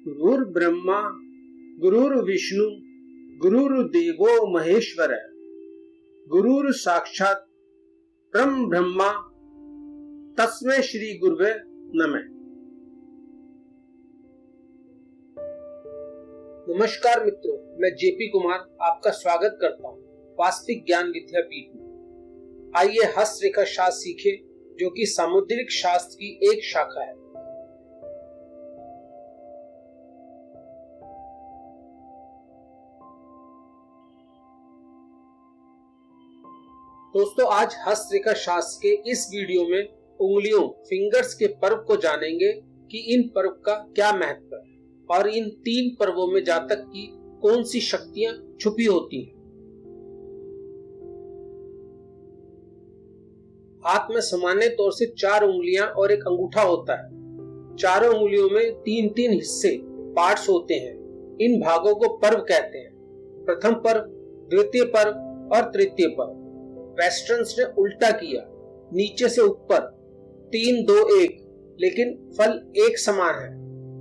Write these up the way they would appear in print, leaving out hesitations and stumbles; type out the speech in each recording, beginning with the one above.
गुरुर्ब्रह्मा गुरुर्विष्णु गुरुर्देवो महेश्वर गुरुर् साक्षात् परम ब्रह्मा तस्मै श्री गुरुवे नमः। नमस्कार मित्रों, मैं जेपी कुमार आपका स्वागत करता हूँ वास्तविक ज्ञान विद्यापीठ में। आइए हस्तरेखा शास्त्र सीखे, जो कि सामुद्रिक शास्त्र की एक शाखा है। दोस्तों, आज हस्तरेखा शास्त्र के इस वीडियो में उंगलियों फिंगर्स के पर्व को जानेंगे कि इन पर्व का क्या महत्व है और इन 3 पर्वों में जातक की कौन सी शक्तियां छुपी होती हैं। हाथ में सामान्य तौर से 4 उंगलियां और एक अंगूठा होता है। चारों उंगलियों में 3-3 हिस्से पार्ट्स होते हैं। इन भागों को पर्व कहते हैं। प्रथम पर्व, द्वितीय पर्व और तृतीय पर्व। वेस्टर्न्स ने उल्टा किया, नीचे से ऊपर 3, 2, 1, लेकिन फल एक समान है।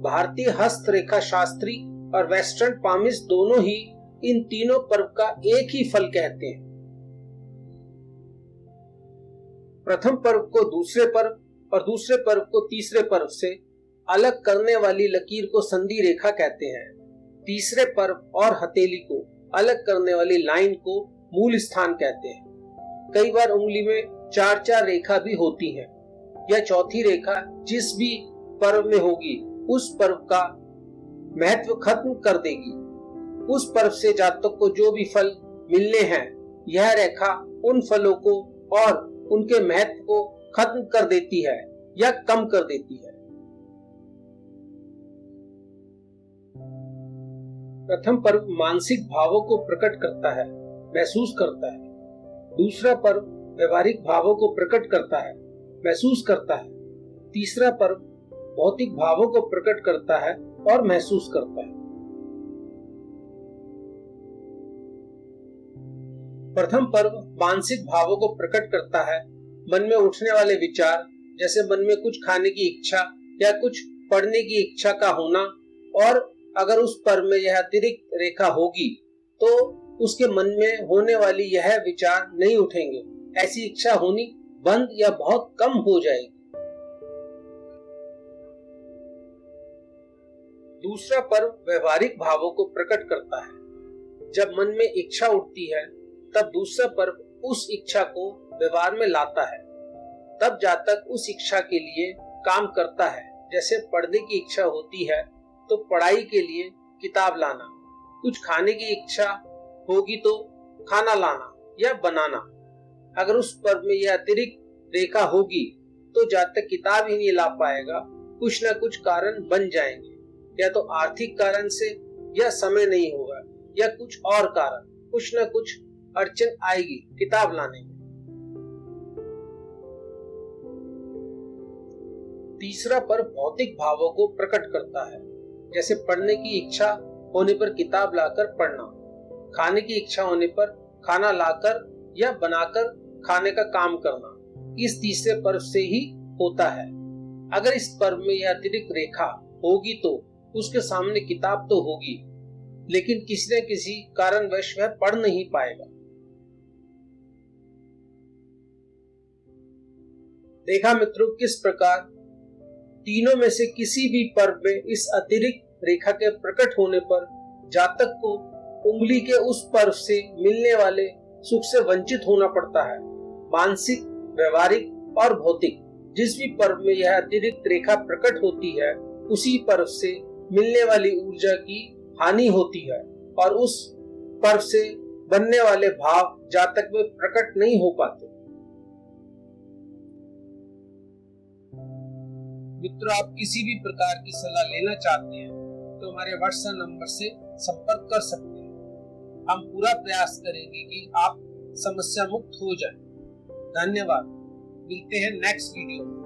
भारतीय हस्तरेखा शास्त्री और वेस्टर्न पामिस्ट दोनों ही इन तीनों पर्व का एक ही फल कहते हैं। प्रथम पर्व को दूसरे पर्व और दूसरे पर्व को तीसरे पर्व से अलग करने वाली लकीर को संधि रेखा कहते हैं। तीसरे पर्व और हथेली को अलग करने वाली लाइन को मूल स्थान कहते हैं। कई बार उंगली में 4-4 रेखा भी होती है। यह चौथी रेखा जिस भी पर्व में होगी उस पर्व का महत्व खत्म कर देगी। उस पर्व से जातक को जो भी फल मिलने हैं, यह रेखा उन फलों को और उनके महत्व को खत्म कर देती है या कम कर देती है। प्रथम पर्व मानसिक भावों को प्रकट करता है, महसूस करता है। दूसरा पर्व व्यवहारिक भावों को प्रकट करता है, महसूस करता है। तीसरा पर्व भौतिक भावों को प्रकट करता है और महसूस करता है। प्रथम पर्व मानसिक भावों को प्रकट करता है। मन में उठने वाले विचार, जैसे मन में कुछ खाने की इच्छा या कुछ पढ़ने की इच्छा का होना, और अगर उस पर्व में यह अतिरिक्त रेखा होगी तो उसके मन में होने वाली यह विचार नहीं उठेंगे। ऐसी इच्छा होनी बंद या बहुत कम हो जाएगी। दूसरा पर्व व्यवहारिक भावों को प्रकट करता है। जब मन में इच्छा उठती है, तब दूसरा पर्व उस इच्छा को व्यवहार में लाता है। तब जातक उस इच्छा के लिए काम करता है। जैसे पढ़ने की इच्छा होती है तो पढ़ाई के लिए किताब लाना, कुछ खाने की इच्छा होगी तो खाना लाना या बनाना। अगर उस पर्व में यह अतिरिक्त रेखा होगी तो जातक किताब ही नहीं ला पाएगा। कुछ न कुछ कारण बन जाएंगे, या तो आर्थिक कारण से, या समय नहीं होगा, या कुछ और कारण, कुछ न कुछ अड़चन आएगी किताब लाने में। तीसरा पर्व भौतिक भावों को प्रकट करता है। जैसे पढ़ने की इच्छा होने पर किताब लाकर पढ़ना, खाने की इच्छा होने पर खाना लाकर या बनाकर खाने का काम करना। इस तीसरे पर्व से ही होता है। अगर इस पर्व में यह अतिरिक्त रेखा होगी तो उसके सामने किताब तो होगी, लेकिन किसी न किसी कारणवश वह पढ़ नहीं पाएगा। देखा मित्रों, किस प्रकार तीनों में से किसी भी पर्व में इस अतिरिक्त रेखा के प्रकट होने पर जातक को उंगली के उस पर्व से मिलने वाले सुख से वंचित होना पड़ता है। मानसिक, व्यवहारिक और भौतिक, जिस भी पर्व में यह अतिरिक्त रेखा प्रकट होती है, उसी पर्व से मिलने वाली ऊर्जा की हानि होती है और उस पर्व से बनने वाले भाव जातक में प्रकट नहीं हो पाते। मित्रों, आप किसी भी प्रकार की सलाह लेना चाहते हैं तो हमारे व्हाट्सएप नंबर से संपर्क कर सकते हैं। हम पूरा प्रयास करेंगे कि आप समस्या मुक्त हो जाएं। धन्यवाद। मिलते हैं नेक्स्ट वीडियो में।